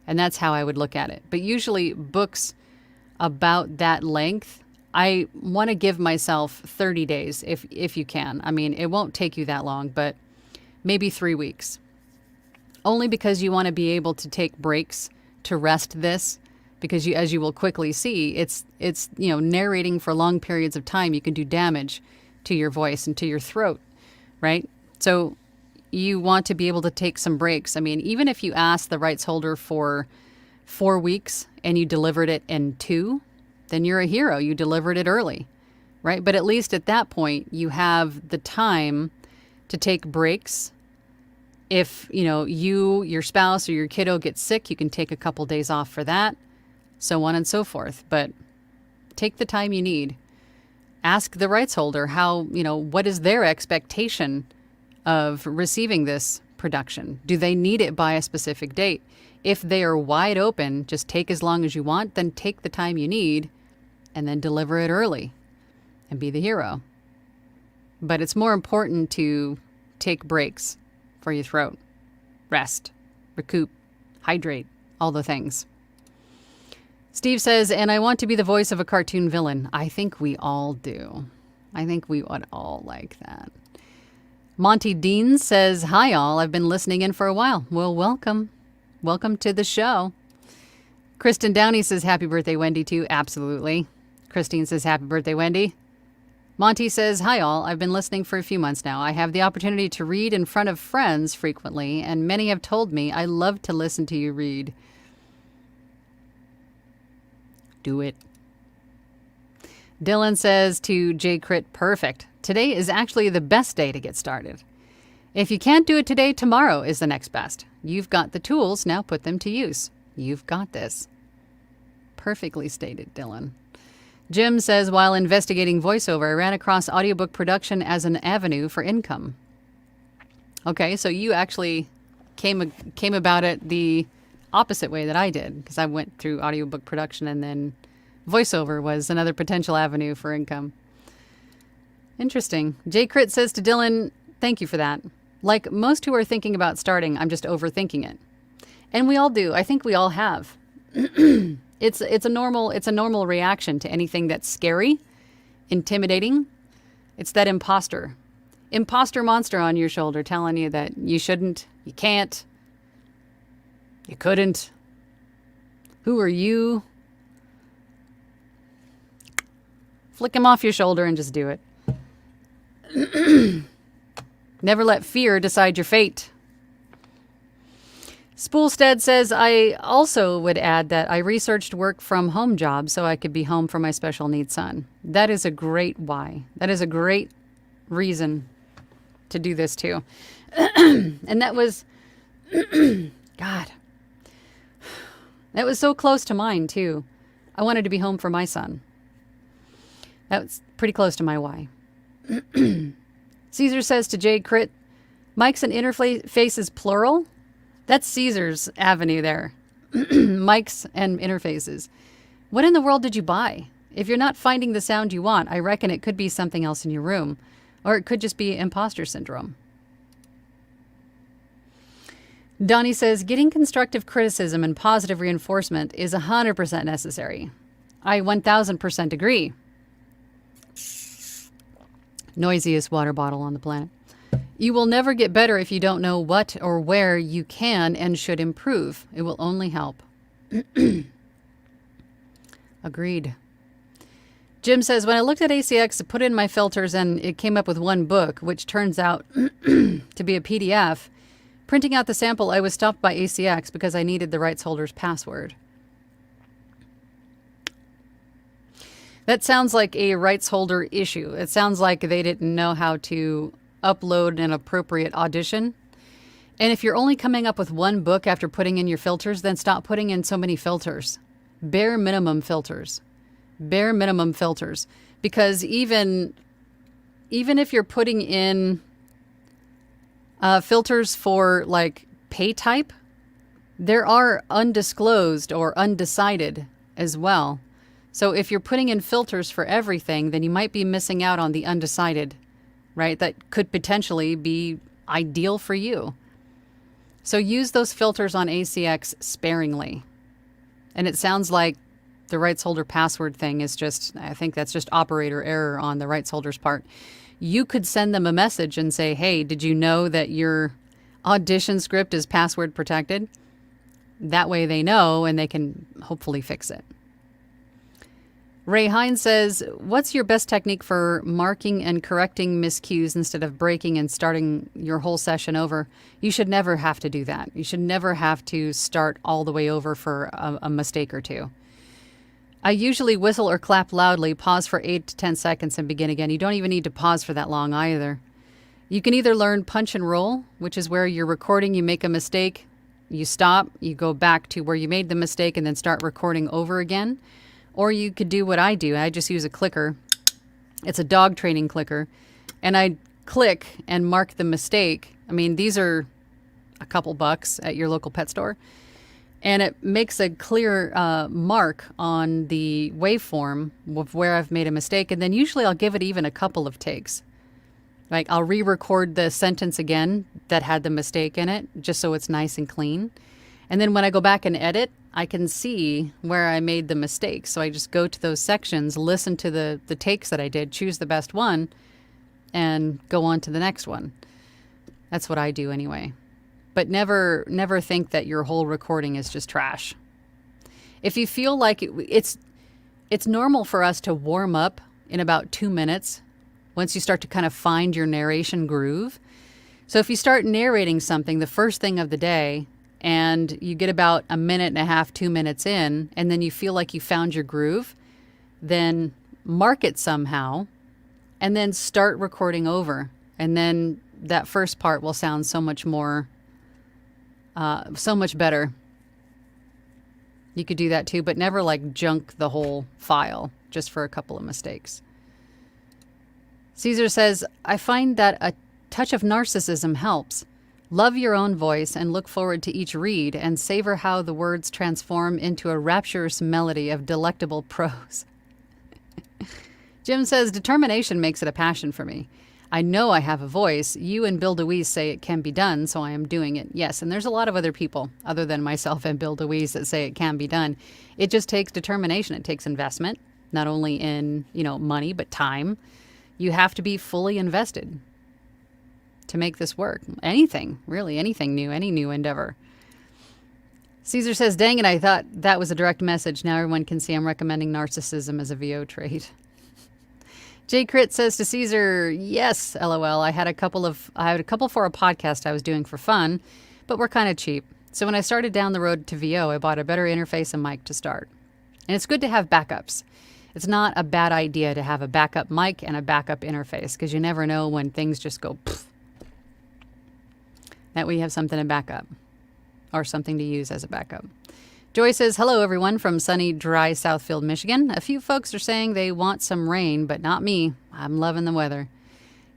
And that's how I would look at it. But usually books about that length, I want to give myself 30 days if you can. I mean, it won't take you that long, but maybe 3 weeks. Only because you want to be able to take breaks to rest this, because as you will quickly see, it's narrating for long periods of time. You can do damage to your voice and to your throat, right? So you want to be able to take some breaks. I mean, even if you ask the rights holder for 4 weeks and you delivered it in 2, then you're a hero. You delivered it early, right? But at least at that point, you have the time to take breaks. If, your spouse or your kiddo gets sick, you can take a couple days off for that, so on and so forth. But take the time you need. Ask the rights holder what is their expectation of receiving this production? Do they need it by a specific date? If they are wide open, just take as long as you want, then take the time you need and then deliver it early and be the hero. But it's more important to take breaks for your throat. Rest, recoup, hydrate, all the things. Steve says, and I want to be the voice of a cartoon villain. I think we all do. I think we would all like that. Monty Dean says, hi all, I've been listening in for a while. Well, welcome. Welcome to the show. Kristen Downey says, happy birthday, Wendy, too. Absolutely. Christine says, happy birthday, Wendy. Monty says, hi all, I've been listening for a few months now. I have the opportunity to read in front of friends frequently, and many have told me I love to listen to you read. Do it. Dylan says to J. Crit, perfect. Today is actually the best day to get started. If you can't do it today, tomorrow is the next best. You've got the tools, now put them to use. You've got this. Perfectly stated, Dylan. Jim says, while investigating voiceover, I ran across audiobook production as an avenue for income. Okay, so you actually came about it the opposite way that I did, because I went through audiobook production and then voiceover was another potential avenue for income. Interesting. J. Crit says to Dylan, thank you for that. Like most who are thinking about starting, I'm just overthinking it. And we all do. I think we all have. It's a normal reaction to anything that's scary, intimidating. It's that imposter monster on your shoulder telling you that you shouldn't, you can't, you couldn't. Who are you? Flick him off your shoulder and just do it. Never let fear decide your fate. Spoolstead says, I also would add that I researched work from home jobs so I could be home for my special needs son. That is a great why. That is a great reason to do this too. And that was, God, that was so close to mine too. I wanted to be home for my son. That was pretty close to my why. Caesar says to Jade Crit, mics and interfaces plural? That's Caesar's avenue there. Mics and interfaces. What in the world did you buy? If you're not finding the sound you want, I reckon it could be something else in your room. Or it could just be imposter syndrome. Donnie says, getting constructive criticism and positive reinforcement is 100% necessary. I 1000% agree. Noisiest water bottle on the planet. You will never get better if you don't know what or where you can and should improve. It will only help. Agreed. Jim says, when I looked at ACX to put in my filters and it came up with one book, which turns out to be a PDF, printing out the sample, I was stopped by ACX because I needed the rights holder's password. That sounds like a rights holder issue. It sounds like they didn't know how to upload an appropriate audition. And if you're only coming up with one book after putting in your filters, then stop putting in so many filters. Bare minimum filters. Bare minimum filters. Because even if you're putting in filters for like pay type, there are undisclosed or undecided as well. So if you're putting in filters for everything, then you might be missing out on the undecided, right? That could potentially be ideal for you. So use those filters on ACX sparingly. And it sounds like the rights holder password thing is just, I think that's just operator error on the rights holder's part. You could send them a message and say, hey, did you know that your audition script is password protected? That way they know and they can hopefully fix it. Ray Hines says, what's your best technique for marking and correcting miscues instead of breaking and starting your whole session over? You should never have to do that. You should never have to start all the way over for a mistake or two. I usually whistle or clap loudly, pause for 8 to 10 seconds, and begin again. You don't even need to pause for that long either. You can either learn punch and roll, which is where you're recording, you make a mistake, you stop, you go back to where you made the mistake, and then start recording over again. Or you could do what I do. I just use a clicker. It's a dog training clicker. And I click and mark the mistake. I mean, these are a couple bucks at your local pet store. And it makes a clear mark on the waveform of where I've made a mistake. And then usually I'll give it even a couple of takes. Like I'll re-record the sentence again that had the mistake in it, just so it's nice and clean. And then when I go back and edit, I can see where I made the mistake. So I just go to those sections, listen to the takes that I did, choose the best one, and go on to the next one. That's what I do anyway. But never think that your whole recording is just trash. If you feel like it's normal for us to warm up in about 2 minutes once you start to kind of find your narration groove. So if you start narrating something the first thing of the day, and you get about 1.5 minutes, 2 minutes in, and then you feel like you found your groove, then mark it somehow, and then start recording over. And then that first part will sound so much more, so much better. You could do that too, but never like junk the whole file just for a couple of mistakes. Caesar says, I find that a touch of narcissism helps. Love your own voice and look forward to each read and savor how the words transform into a rapturous melody of delectable prose. Jim says, determination makes it a passion for me. I know I have a voice. You and Bill DeWeese say it can be done, so I am doing it. Yes, and there's a lot of other people other than myself and Bill DeWeese that say it can be done. It just takes determination. It takes investment, not only in, money, but time. You have to be fully invested to make this work. Anything, really, anything new, any new endeavor. Caesar says, dang it, I thought that was a direct message. Now everyone can see I'm recommending narcissism as a VO trait. J Crit says to Caesar, yes, LOL. I had a couple for a podcast I was doing for fun, but we're kind of cheap. So when I started down the road to VO, I bought a better interface and mic to start. And it's good to have backups. It's not a bad idea to have a backup mic and a backup interface because you never know when things just go pfft. That way you have something to back up or something to use as a backup. Joy says, hello, everyone, from sunny, dry Southfield, Michigan. A few folks are saying they want some rain, but not me. I'm loving the weather.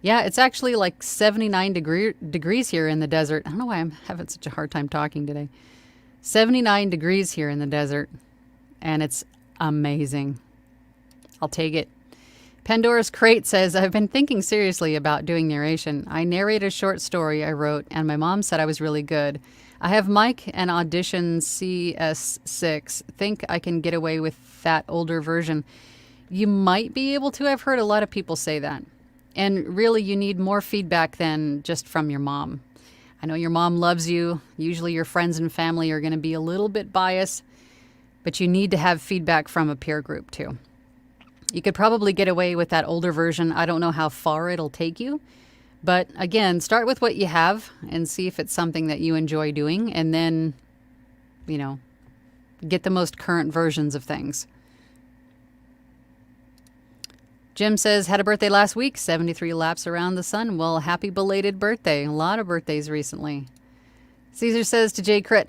Yeah, it's actually like 79 degrees here in the desert. I don't know why I'm having such a hard time talking today. 79 degrees here in the desert, and it's amazing. I'll take it. Pandora's Crate says, I've been thinking seriously about doing narration. I narrate a short story I wrote, and my mom said I was really good. I have mic and Audition CS6. Think I can get away with that older version. You might be able to. I've heard a lot of people say that. And really, you need more feedback than just from your mom. I know your mom loves you. Usually your friends and family are going to be a little bit biased, but you need to have feedback from a peer group too. You could probably get away with that older version. I don't know how far it'll take you. But again, start with what you have and see if it's something that you enjoy doing. And then, get the most current versions of things. Jim says, had a birthday last week, 73 laps around the sun. Well, happy belated birthday. A lot of birthdays recently. Caesar says to J Crit,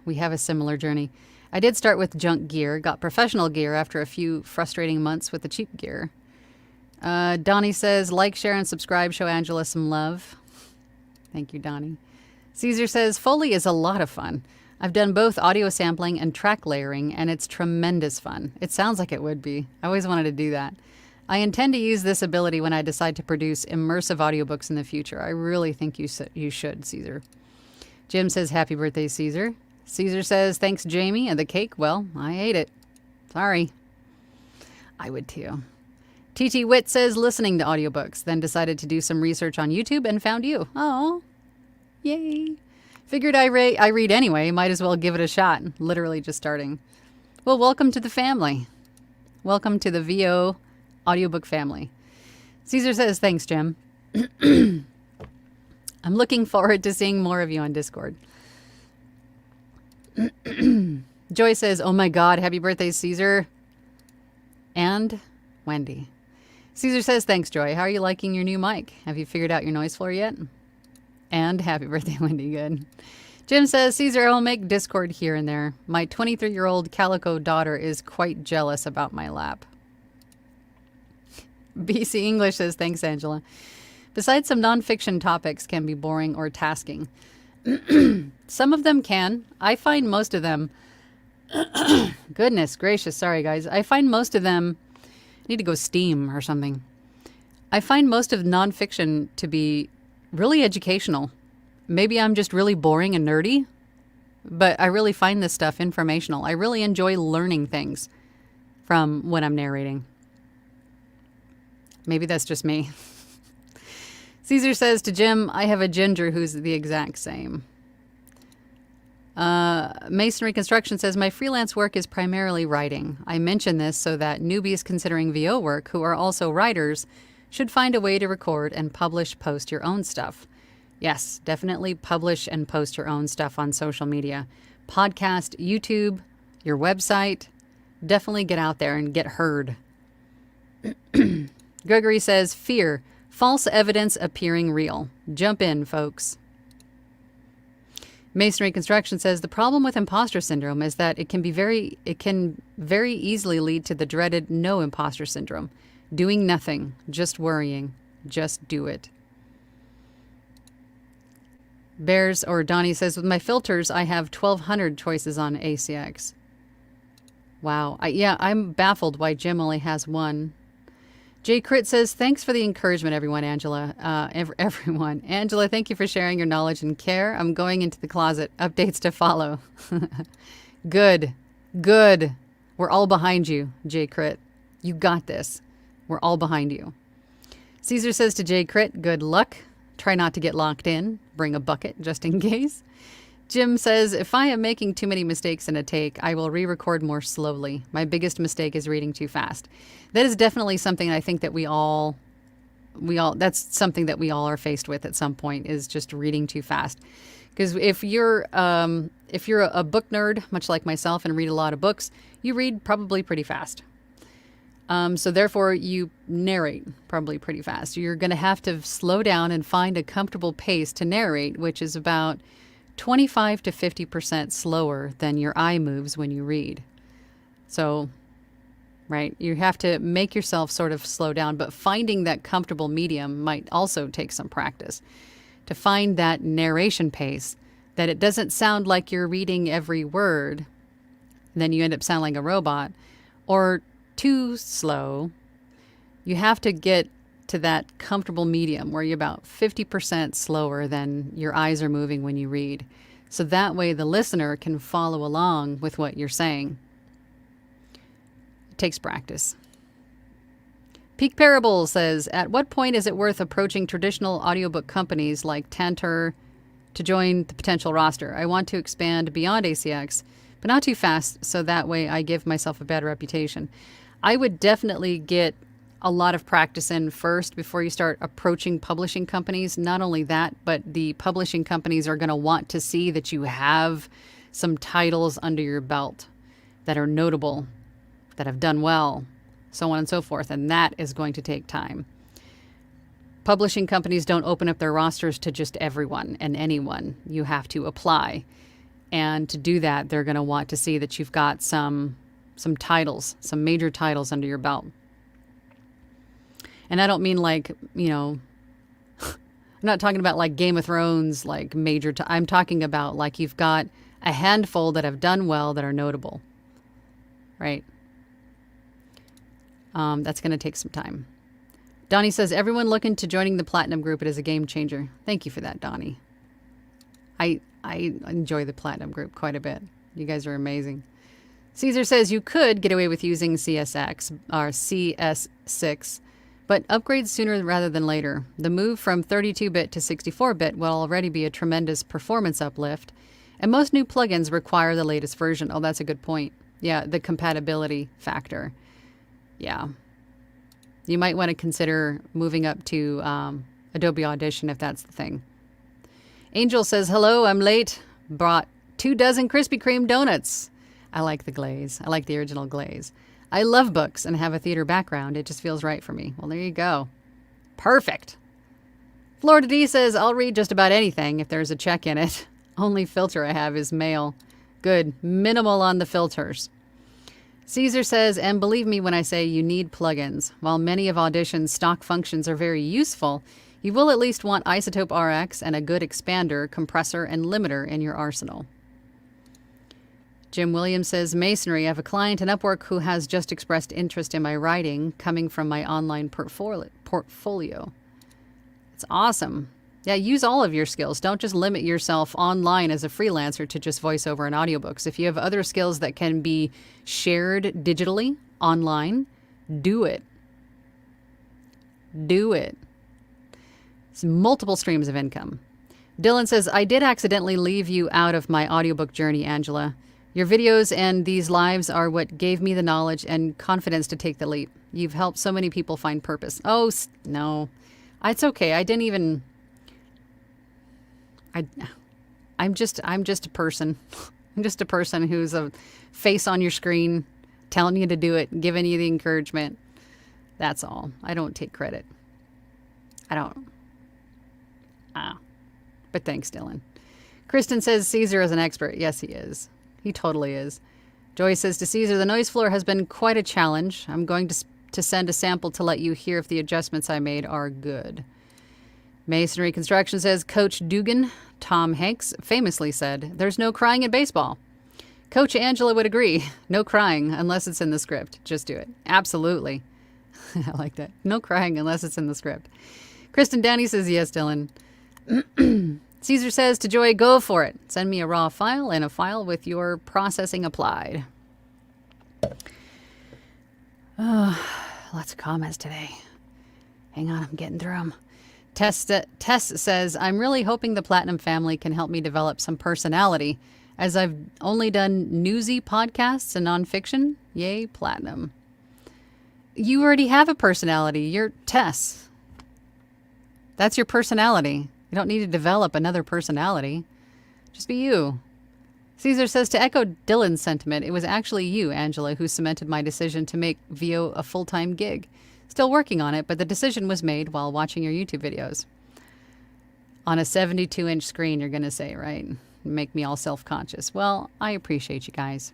we have a similar journey. I did start with junk gear, got professional gear after a few frustrating months with the cheap gear. Donnie says, like, share, and subscribe. Show Angela some love. Thank you, Donnie. Caesar says, Foley is a lot of fun. I've done both audio sampling and track layering, and it's tremendous fun. It sounds like it would be. I always wanted to do that. I intend to use this ability when I decide to produce immersive audiobooks in the future. I really think you should, Caesar. Jim says, happy birthday, Caesar. Caesar says, thanks, Jamie. And the cake, well, I ate it. Sorry. I would too. TT Witt says, listening to audiobooks, then decided to do some research on YouTube and found you. Oh, yay. Figured I read anyway, might as well give it a shot. Literally just starting. Well, welcome to the family. Welcome to the VO audiobook family. Caesar says, thanks, Jim. I'm looking forward to seeing more of you on Discord. Joy says, oh my God, happy birthday, Caesar. And Wendy. Caesar says, thanks, Joy. How are you liking your new mic? Have you figured out your noise floor yet? And happy birthday, Wendy. Good. Jim says, Caesar, I'll make Discord here and there. My 23-year-old calico daughter is quite jealous about my lap. BC English says, thanks, Angela. Besides, some nonfiction topics can be boring or tasking. Some of them can. I find most of them... Goodness gracious. Sorry, guys. I find most of them... I need to go steam or something. I find most of nonfiction to be really educational. Maybe I'm just really boring and nerdy, but I really find this stuff informational. I really enjoy learning things from when I'm narrating. Maybe that's just me. Caesar says to Jim, I have a ginger who's the exact same. Masonry Construction says, my freelance work is primarily writing. I mention this so that newbies considering VO work who are also writers should find a way to record and post your own stuff. Yes, definitely publish and post your own stuff on social media. Podcast, YouTube, your website. Definitely get out there and get heard. Gregory says, fear, false evidence appearing real. Jump in, folks. Masonry Construction says the problem with imposter syndrome is that it can very easily lead to the dreaded no imposter syndrome. Doing nothing, just worrying, just do it. Bears or Donnie says, with my filters, I have 1,200 choices on ACX. Wow. I'm baffled why Jim only has one. J Crit says, thanks for the encouragement, everyone, Angela. Everyone. Angela, thank you for sharing your knowledge and care. I'm going into the closet. Updates to follow. Good. Good. We're all behind you, J Crit. You got this. We're all behind you. Caesar says to J Crit, good luck. Try not to get locked in. Bring a bucket just in case. Jim says, if I am making too many mistakes in a take, I will re-record more slowly. My biggest mistake is reading too fast. That is definitely something I think that that's something that we all are faced with at some point, is just reading too fast. Because if you're a book nerd, much like myself, and read a lot of books, you read probably pretty fast. So therefore, you narrate probably pretty fast. You're going to have to slow down and find a comfortable pace to narrate, which is about 25 to 50% slower than your eye moves when you read. So, right, you have to make yourself sort of slow down, but finding that comfortable medium might also take some practice. To find that narration pace, that it doesn't sound like you're reading every word, then you end up sounding like a robot, or too slow. You have to get to that comfortable medium where you're about 50% slower than your eyes are moving when you read. So that way the listener can follow along with what you're saying. It takes practice. Peak Parable says, at what point is it worth approaching traditional audiobook companies like Tantor to join the potential roster? I want to expand beyond ACX, but not too fast, so that way I give myself a bad reputation. I would definitely get a lot of practice in first before you start approaching publishing companies. Not only that, but the publishing companies are going to want to see that you have some titles under your belt that are notable, that have done well, so on and so forth. And that is going to take time. Publishing companies don't open up their rosters to just everyone and anyone. You have to apply. And to do that, they're going to want to see that you've got some titles, some major titles under your belt. And I don't mean like, I'm not talking about like Game of Thrones, like major. I'm talking about like you've got a handful that have done well that are notable, right? That's going to take some time. Donnie says, everyone look into joining the Platinum group. It is a game changer. Thank you for that, Donnie. I enjoy the Platinum group quite a bit. You guys are amazing. Caesar says you could get away with using CSX or CS6, but upgrade sooner rather than later. The move from 32-bit to 64-bit will already be a tremendous performance uplift, and most new plugins require the latest version. Oh, that's a good point. Yeah, the compatibility factor. Yeah. You might want to consider moving up to Adobe Audition if that's the thing. Angel says, hello, I'm late. Brought 24 Krispy Kreme donuts. I like the glaze. I like the original glaze. I love books and have a theater background. It just feels right for me. Well, there you go. Perfect. Florida D says, I'll read just about anything if there's a check in it. Only filter I have is mail. Good. Minimal on the filters. Caesar says, and believe me when I say you need plugins. While many of Audition's stock functions are very useful, you will at least want Isotope RX and a good expander, compressor, and limiter in your arsenal. Jim Williams says, Masonry. I have a client in Upwork who has just expressed interest in my writing coming from my online portfolio. It's awesome. Yeah, use all of your skills. Don't just limit yourself online as a freelancer to just voiceover and audiobooks. If you have other skills that can be shared digitally online, do it. Do it. It's multiple streams of income. Dylan says, I did accidentally leave you out of my audiobook journey, Angela. Your videos and these lives are what gave me the knowledge and confidence to take the leap. You've helped so many people find purpose. Oh, no. It's okay. I didn't even... I'm just a person. I'm just a person who's a face on your screen, telling you to do it, giving you the encouragement. That's all. I don't take credit. I don't. But thanks, Dylan. Kristen says Caesar is an expert. Yes, he is. He totally is. Joy says to Caesar, the noise floor has been quite a challenge. I'm going to send a sample to let you hear if the adjustments I made are good. Masonry Construction says, Coach Dugan, Tom Hanks, famously said, there's no crying in baseball. Coach Angela would agree. No crying unless it's in the script. Just do it. Absolutely. I like that. No crying unless it's in the script. Kristen Downey says, yes, Dylan. Caesar says to Joy, go for it. Send me a raw file and a file with your processing applied. Oh, lots of comments today. Hang on, I'm getting through them. Tess says, I'm really hoping the Platinum family can help me develop some personality, as I've only done newsy podcasts and nonfiction. Yay, Platinum. You already have a personality. You're Tess. That's your personality. You don't need to develop another personality. Just be you. Caesar says, to echo Dylan's sentiment, it was actually you, Angela, who cemented my decision to make VO a full-time gig. Still working on it, but the decision was made while watching your YouTube videos. On a 72-inch screen, you're going to say, right? Make me all self-conscious. Well, I appreciate you guys.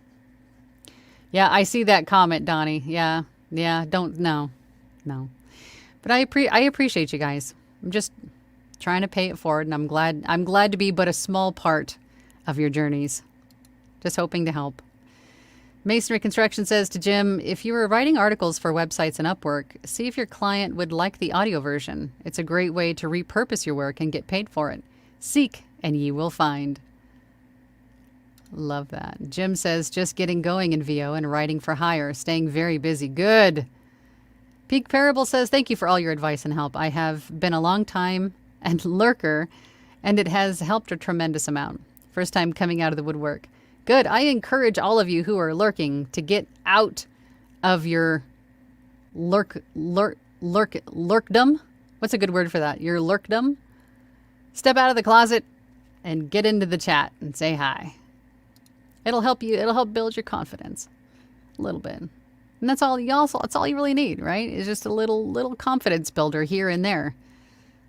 Yeah, I see that comment, Donnie. Yeah, no. But I appreciate you guys. I'm just trying to pay it forward, and I'm glad to be but a small part of your journeys. Just hoping to help. Masonry Construction says to Jim, if you were writing articles for websites and Upwork, see if your client would like the audio version. It's a great way to repurpose your work and get paid for it. Seek, and ye will find. Love that. Jim says, just getting going in VO and writing for hire, staying very busy. Good. Peak Parable says, thank you for all your advice and help. I have been a long time and lurker, and it has helped a tremendous amount. First time coming out of the woodwork. Good. I encourage all of you who are lurking to get out of your lurkdom. What's a good word for that? Your lurkdom. Step out of the closet and get into the chat and say hi. It'll help you. It'll help build your confidence a little bit. And that's all you really need, right? It's just a little confidence builder here and there.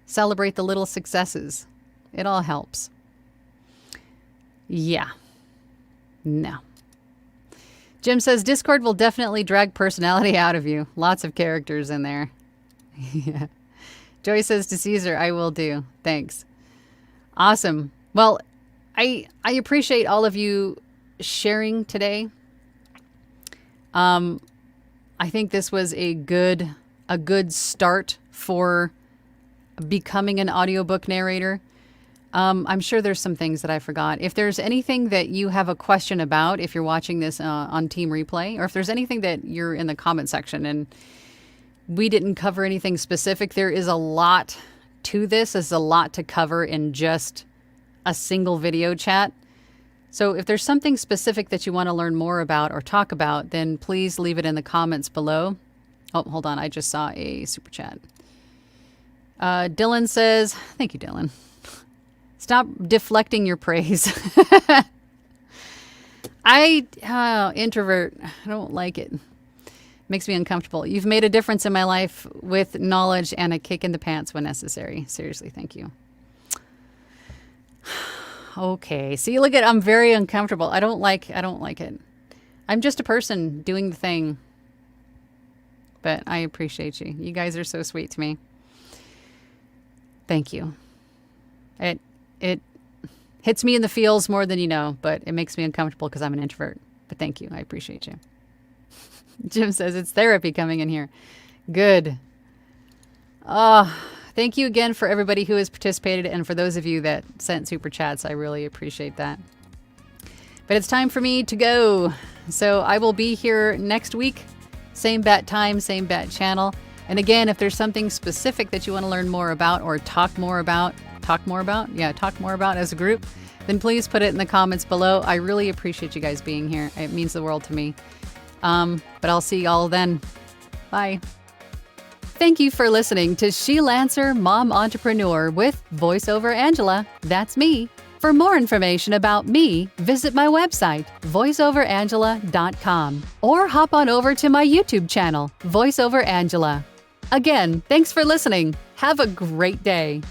Celebrate the little successes. It all helps. Yeah. No. Jim says, Discord will definitely drag personality out of you. Lots of characters in there. Yeah. Joy says to Caesar, I will do. Thanks. Awesome. Well, I appreciate all of you sharing today. I think this was a good start for becoming an audiobook narrator. I'm sure there's some things that I forgot. If there's anything that you have a question about, if you're watching this on Team Replay, or if there's anything that you're in the comment section and we didn't cover anything specific, there is a lot to this. There's a lot to cover in just a single video chat. So if there's something specific that you want to learn more about or talk about, then please leave it in the comments below. Oh, hold on. I just saw a super chat. Dylan says, thank you, Dylan. Stop deflecting your praise. Introvert. I don't like it. Makes me uncomfortable. You've made a difference in my life with knowledge and a kick in the pants when necessary. Seriously, thank you. Okay. See, look at, I'm very uncomfortable. I don't like it. I'm just a person doing the thing. But I appreciate you. You guys are so sweet to me. Thank you. It hits me in the feels more than you know, but it makes me uncomfortable because I'm an introvert. But thank you. I appreciate you. Jim says it's therapy coming in here. Good. Thank you again for everybody who has participated and for those of you that sent super chats. I really appreciate that. But it's time for me to go. So I will be here next week. Same bat time, same bat channel. And again, if there's something specific that you want to learn more about or talk more about as a group, then please put it in the comments below. I really appreciate you guys being here. It means the world to me. But I'll see y'all then. Bye. Thank you for listening to She-Lancer Mom Entrepreneur with VoiceOver Angela. That's me. For more information about me, visit my website, voiceoverangela.com, or hop on over to my YouTube channel, VoiceOver Angela. Again, thanks for listening. Have a great day.